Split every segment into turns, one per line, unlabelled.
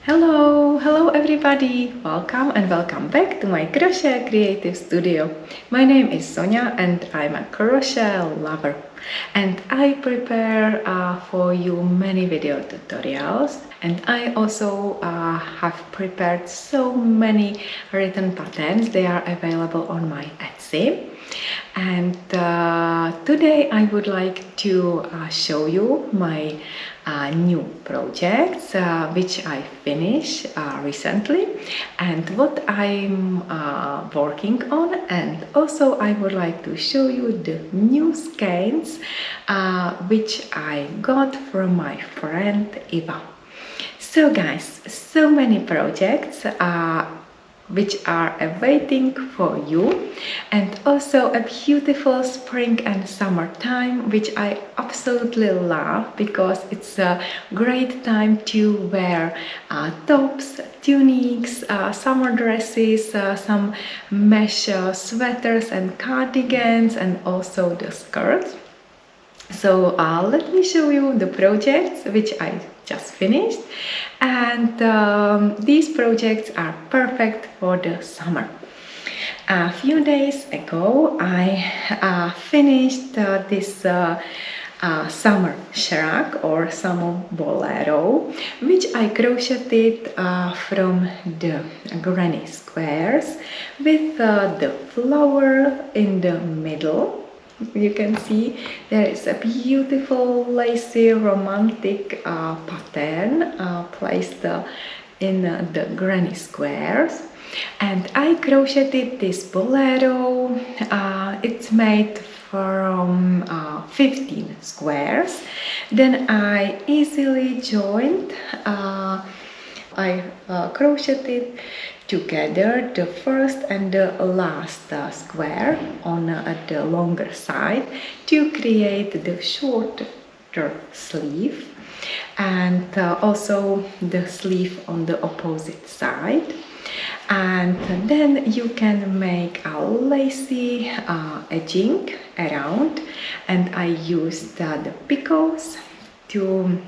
Hello everybody! Welcome and welcome back to my crochet creative studio. My name is Sonia and I'm a crochet lover, and I prepare for you many video tutorials, and I also have prepared so many written patterns. They are available on my Etsy. And today I would like to show you my new projects which I finished recently, and what I'm working on, and also I would like to show you the new skeins which I got from my friend Iva. So guys, so many projects which are awaiting for you, and also a beautiful spring and summer time which I absolutely love, because it's a great time to wear tops, tunics, summer dresses, some mesh sweaters and cardigans, and also the skirts. So let me show you the projects which I just finished, and these projects are perfect for the summer. A few days ago I finished this summer shrug or summer bolero, which I crocheted from the granny squares with the flower in the middle. You can see there is a beautiful lacy romantic pattern placed in the granny squares, and I crocheted this bolero. It's made from 15 squares. Then I easily joined, I crocheted together the first and the last square on the longer side to create the shorter sleeve, and also the sleeve on the opposite side. And then you can make a lacy edging around, and I used the picots to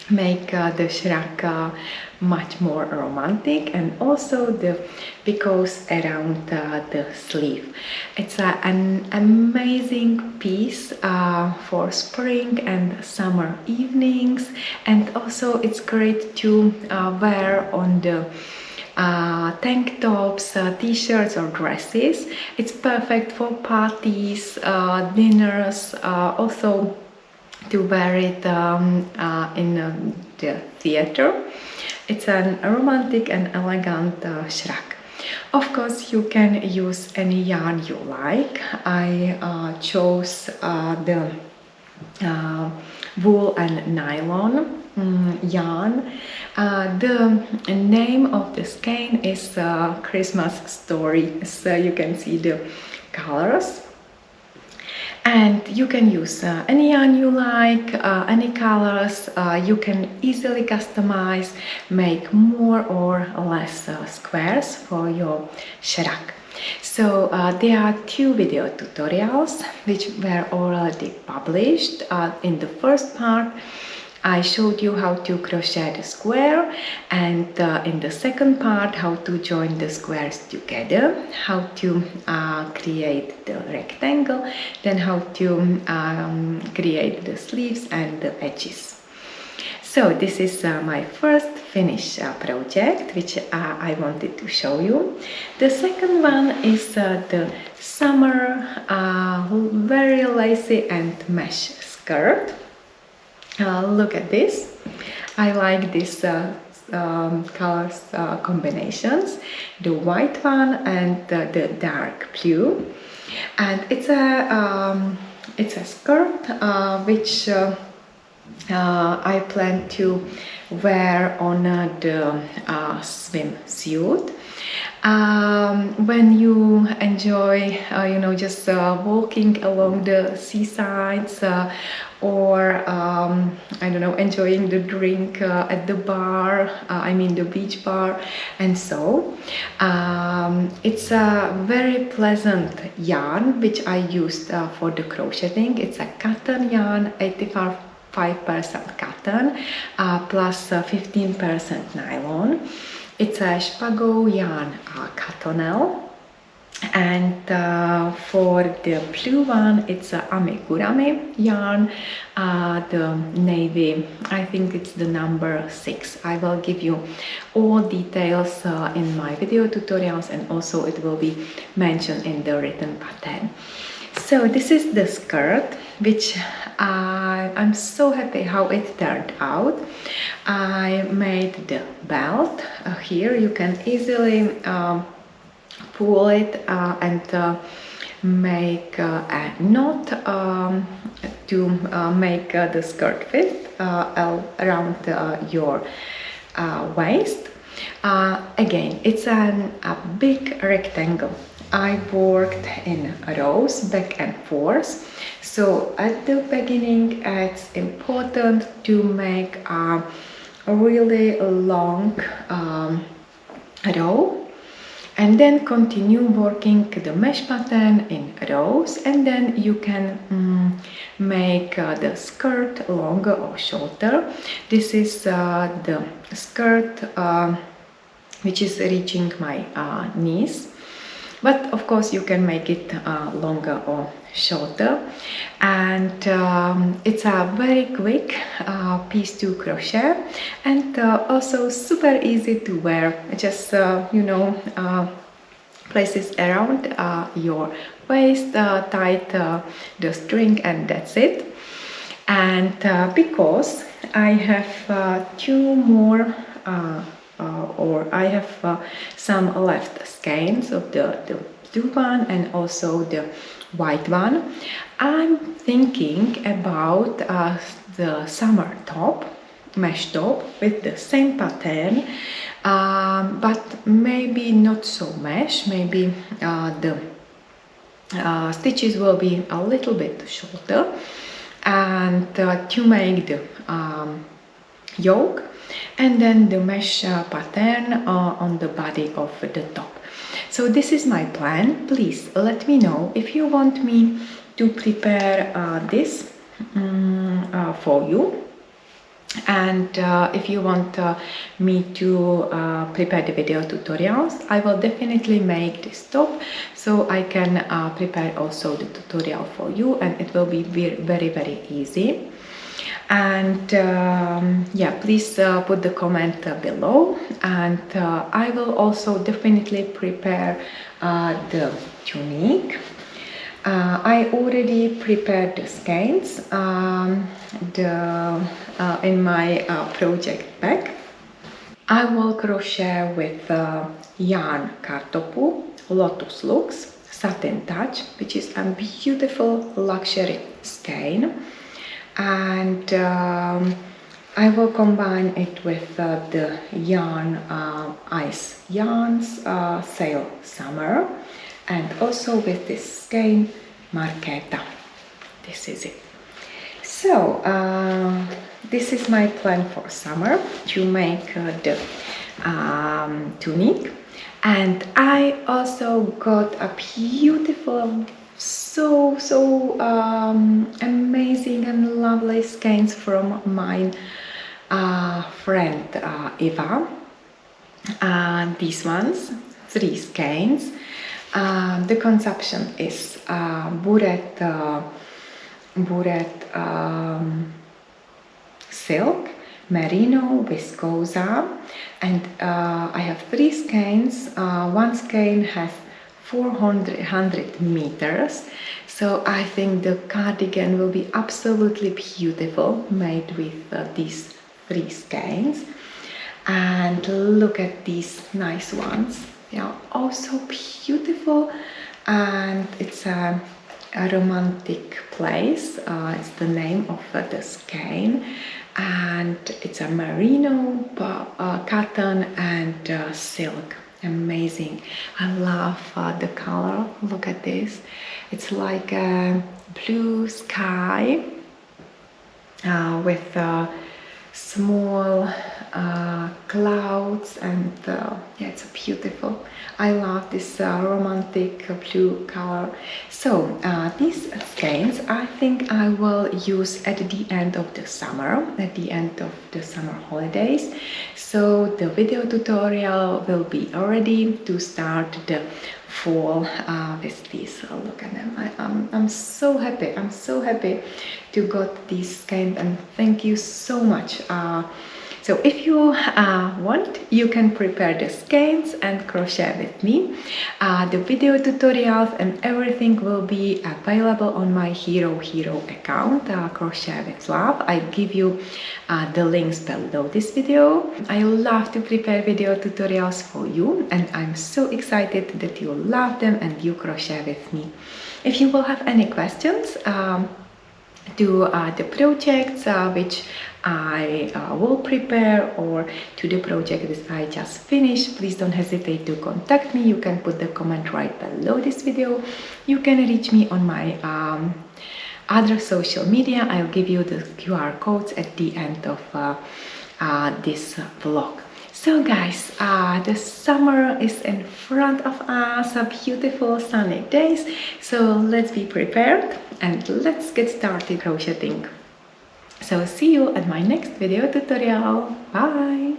make the shrug much more romantic, and also the picots around the sleeve. It's an amazing piece for spring and summer evenings, and also it's great to wear on the tank tops, t-shirts or dresses. It's perfect for parties, dinners, also to wear it in the theater. It's a romantic and elegant shrug. Of course, you can use any yarn you like. I chose the wool and nylon yarn. The name of the skein is Christmas Story, so you can see the colors. And you can use any yarn you like, any colors. You can easily customize, make more or less squares for your shrug. So there are 2 video tutorials which were already published. In the first part I showed you how to crochet the square, and in the second part how to join the squares together, how to create the rectangle, then how to create the sleeves and the edges. So this is my first finished project which I wanted to show you. The second one is the summer very lacy and mesh skirt. Look at this. I like these colors combinations, the white one and the dark blue, and it's a skirt which I plan to wear on the swimsuit. When you enjoy, just walking along the seasides, or I don't know, enjoying the drink at the bar, I mean the beach bar, and so it's a very pleasant yarn which I used for the crocheting. It's a cotton yarn, 85 5% cotton plus 15% nylon. It's a Spago yarn cottonelle. And for the blue one, it's a amigurumi yarn, the navy, I think it's the number 6. I will give you all details in my video tutorials, and also it will be mentioned in the written pattern. So this is the skirt, which I'm so happy how it turned out. I made the belt. Here you can easily pull it and make a knot to make the skirt fit around your waist. Again, it's a big rectangle. I worked in rows back and forth, so at the beginning it's important to make a really long row, and then continue working the mesh pattern in rows, and then you can make the skirt longer or shorter. This is the skirt which is reaching my knees, but of course you can make it longer or shorter. And it's a very quick piece to crochet, and also super easy to wear. Just you know, places around your waist, tight the string, and that's it. And because I have 2 more or I have some left skeins of the blue one and also the white one, I'm thinking about the summer top, mesh top with the same pattern, but maybe not so mesh. Maybe the stitches will be a little bit shorter, and to make the yoke, and then the mesh pattern on the body of the top. So this is my plan. Please let me know if you want me to prepare this for you, and if you want me to prepare the video tutorials. I will definitely make this top, so I can prepare also the tutorial for you, and it will be very easy. And yeah, please put the comment below, and I will also definitely prepare the tunic. I already prepared the skeins in my project bag. I will crochet with yarn Kartopu, Lotus Lux, Satin Touch, which is a beautiful luxury skein. And I will combine it with the yarn Ice Yarns Sail Summer, and also with this skein Marketa. This is it. So this is my plan for summer, to make the tunic. And I also got a beautiful, so amazing and lovely skeins from my friend Iva. These ones, 3 skeins. The conception is buret silk, merino, viscose, and I have 3 skeins. One skein has 400 meters, so I think the cardigan will be absolutely beautiful made with these 3 skeins. And look at these nice ones, they are also beautiful, and it's a romantic place. It's the name of the skein, and it's a merino, cotton, and silk. Amazing. I love the color. Look at this. It's like a blue sky with small clouds, and yeah, it's beautiful. I love this romantic blue color. So these skeins I think I will use at the end of the summer, at the end of the summer holidays. So the video tutorial will be ready to start the fall with these. Look at them. I'm so happy. I'm so happy to got these skeins, and thank you so much. So if you want, you can prepare the skeins and crochet with me. The video tutorials and everything will be available on my HeroHero account, Crochet with Love. I give you the links below this video. I love to prepare video tutorials for you, and I'm so excited that you love them and you crochet with me. If you will have any questions to the projects which I will prepare, or to the project that I just finished, please don't hesitate to contact me. You can put the comment right below this video. You can reach me on my other social media. I'll give you the QR codes at the end of this vlog. So guys, the summer is in front of us, beautiful sunny days. So let's be prepared and let's get started crocheting. So see you at my next video tutorial. Bye!